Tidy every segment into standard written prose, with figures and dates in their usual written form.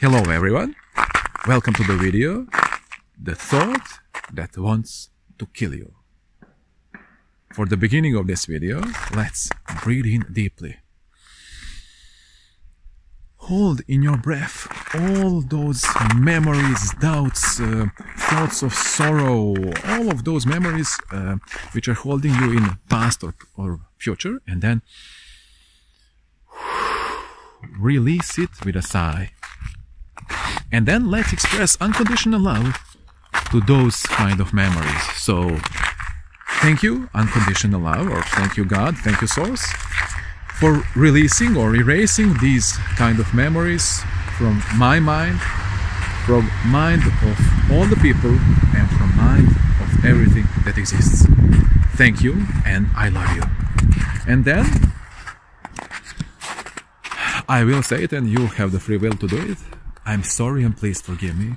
Hello everyone, welcome to the video, the thought that wants to kill you. For the beginning of this video, let's breathe in deeply. Hold in your breath all those memories, doubts, thoughts of sorrow, all of those memories which are holding you in past or future, and then release it with a sigh. And then let's express unconditional love to those kind of memories. So, thank you, unconditional love, or thank you, God, thank you, Source, for releasing or erasing these kind of memories from my mind, from mind of all the people, and from mind of everything that exists. Thank you, and I love you. And then I will say it, and you have the free will to do it. I'm sorry and please forgive me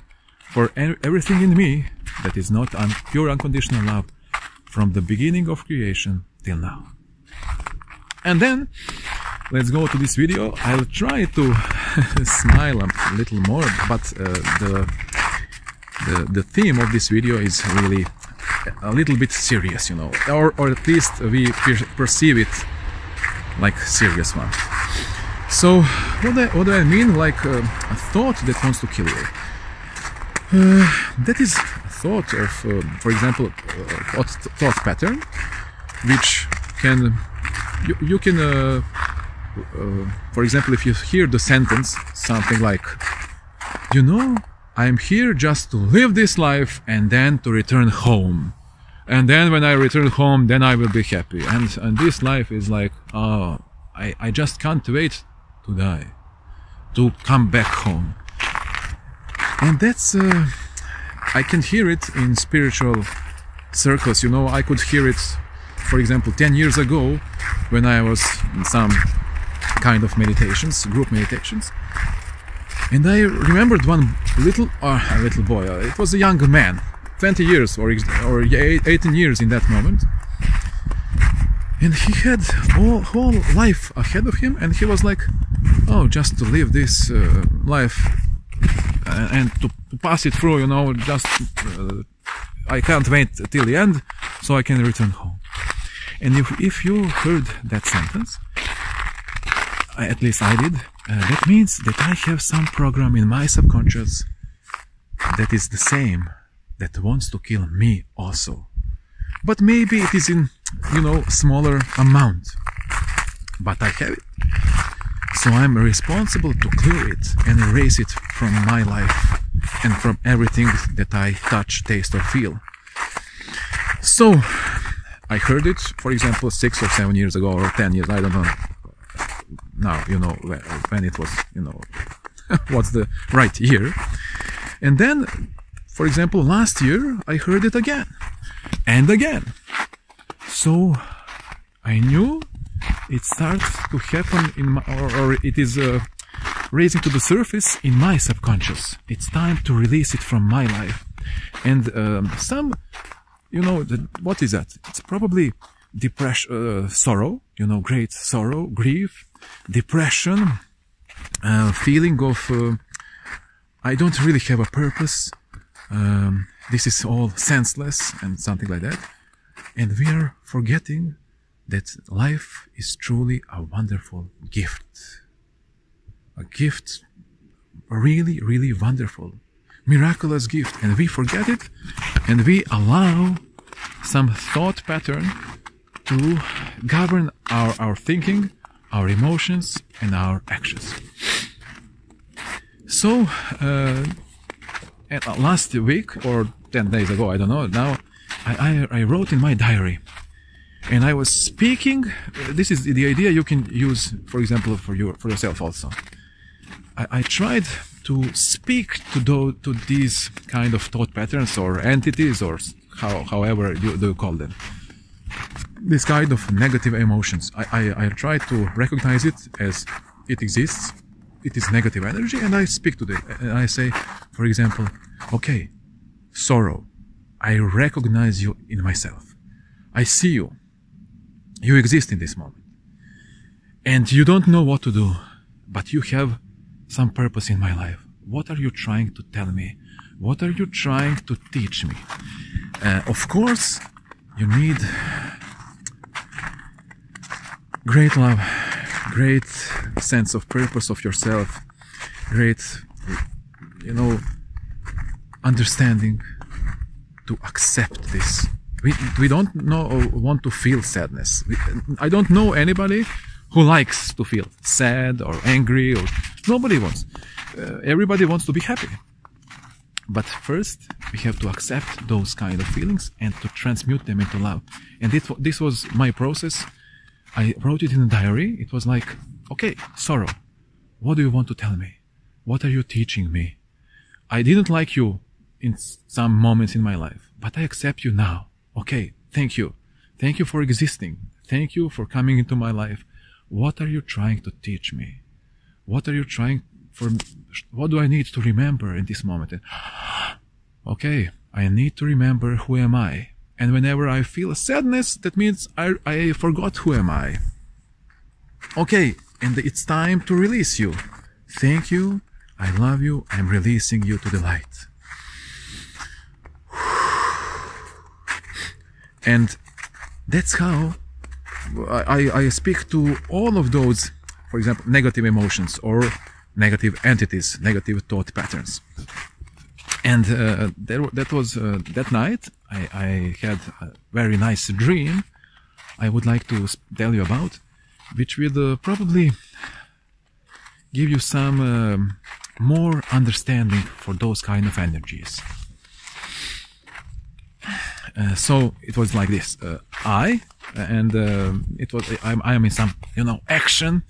for everything in me that is not pure unconditional love from the beginning of creation till now. And then let's go to this video. I'll try to smile a little more, but the theme of this video is really a little bit serious, you know, or at least we perceive it like serious one. So, what do I mean? Like a thought that wants to kill you. That is a thought of, for example, thought pattern, which can, you can, for example, if you hear the sentence, something like, you know, I'm here just to live this life and then to return home. And then when I return home, then I will be happy. And this life is like, oh, I just can't wait to die, to come back home. And that's I can hear it in spiritual circles, you know. I could hear it, for example, 10 years ago when I was in some kind of meditations, group meditations, and I remembered one little boy. It was a young man, 20 years or 18 years in that moment. And he had whole life ahead of him, and he was like, oh, just to live this life and to pass it through, you know, just I can't wait till the end so I can return home. And if you heard that sentence, at least I did, that means that I have some program in my subconscious that is the same, that wants to kill me also. But maybe it is in, you know, smaller amount, but I have it. So I'm responsible to clear it and erase it from my life and from everything that I touch, taste or feel. So I heard it, for example, 6 or 7 years ago, or 10 years, I don't know now, you know, when it was, you know, what's the right year. And then, for example, last year I heard it again and again. So I knew it starts to happen in my, or it is raising to the surface in my subconscious. It's time to release it from my life. And some, you know, what is that? It's probably depression, sorrow, you know, great sorrow, grief, depression, feeling of I don't really have a purpose. This is all senseless and something like that. And we are forgetting that life is truly a wonderful gift. A gift, really, really wonderful, miraculous gift. And we forget it, and we allow some thought pattern to govern our thinking, our emotions, and our actions. So, last week, or 10 days ago, I don't know, now, I wrote in my diary, and I was speaking. This is the idea you can use, for example, for yourself also. I tried to speak to these kind of thought patterns or entities, or however you call them. This kind of negative emotions. I try to recognize it as it exists. It is negative energy, and I speak to it. And I say, for example, okay, sorrow, I recognize you in myself. I see you. You exist in this moment. And you don't know what to do, but you have some purpose in my life. what are you trying to tell me? What are you trying to teach me? Of course, you need great love, great sense of purpose of yourself, great, understanding to accept this. We don't want to feel sadness. I don't know anybody who likes to feel sad or angry, or nobody wants. Everybody wants to be happy. But first, we have to accept those kind of feelings and to transmute them into love. And this was my process. I wrote it in a diary. It was like, okay, sorrow, what do you want to tell me? What are you teaching me? I didn't like you in some moments in my life, but I accept you now. Okay, thank you. Thank you for existing. Thank you for coming into my life. What are you trying to teach me? What do I need to remember in this moment? Okay, I need to remember who am I. And whenever I feel sadness, that means I forgot who am I. Okay, and it's time to release you. Thank you. I love you. I'm releasing you to the light. And that's how I speak to all of those, for example, negative emotions or negative entities, negative thought patterns. And that night I had a very nice dream I would like to tell you about, which will probably give you some more understanding for those kind of energies. So it was like this. I am in some action.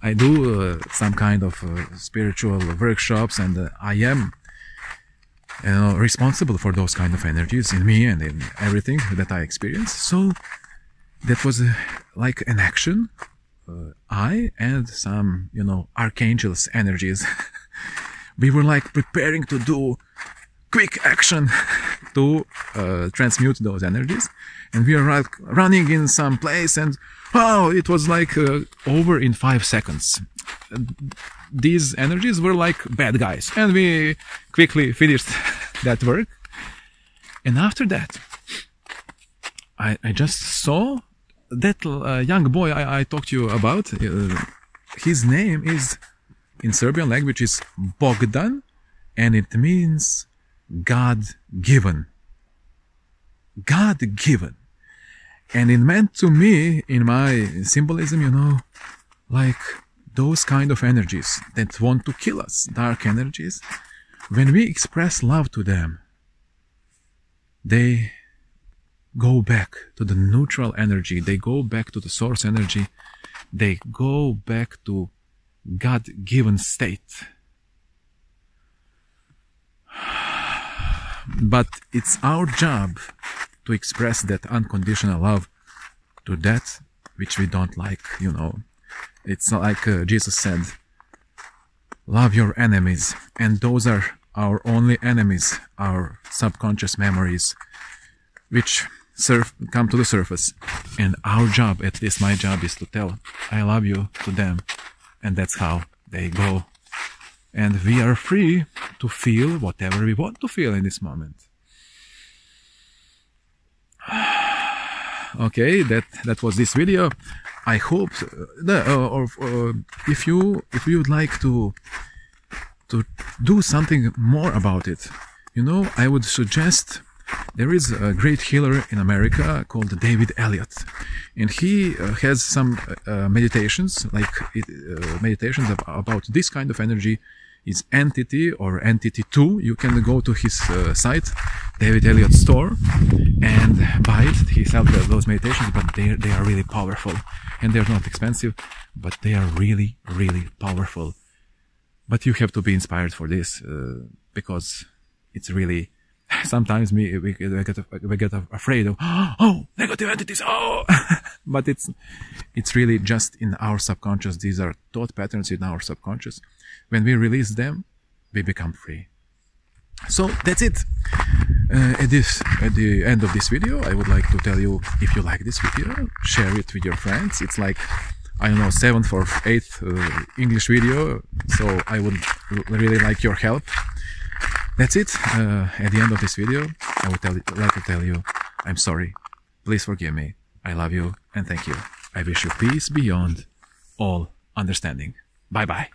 I do some kind of spiritual workshops, and I am responsible for those kind of energies in me and in everything that I experience. So that was like an action. I and some archangels energies we were like preparing to do quick action to transmute those energies, and we are like running in some place, and wow, it was like over in 5 seconds. These energies were like bad guys, and we quickly finished that work. And after that, I just saw that young boy I talked to you about. His name is, in Serbian language, is Bogdan, and it means God-given. God-given. And it meant to me, in my symbolism, like those kind of energies that want to kill us, dark energies, when we express love to them, they go back to the neutral energy, they go back to the source energy, they go back to God-given state. But it's our job to express that unconditional love to that which we don't like, It's like Jesus said, love your enemies. And those are our only enemies, our subconscious memories, which come to the surface. And our job, at least my job, is to tell I love you to them. And that's how they go. And we are free to feel whatever we want to feel in this moment. Okay, that was this video. I hope, if you would like to do something more about it, I would suggest, there is a great healer in America called David Elliott, and he has some meditations, meditations about this kind of energy. Is Entity or Entity 2. You can go to his site, David Elliott store, and buy it. He sells those meditations, but they are really powerful, and they're not expensive, but they are really, really powerful. But you have to be inspired for this, because it's really, sometimes we get afraid of, oh, negative entities, oh! But it's really just in our subconscious. These are thought patterns in our subconscious. When we release them, we become free. So that's it. At the end of this video, I would like to tell you, if you like this video, share it with your friends. It's like I don't know, 7th or 8th English video, so I would really like your help. That's it. At the end of this video, I would like to tell you, I'm sorry. Please forgive me. I love you and thank you. I wish you peace beyond all understanding. Bye bye.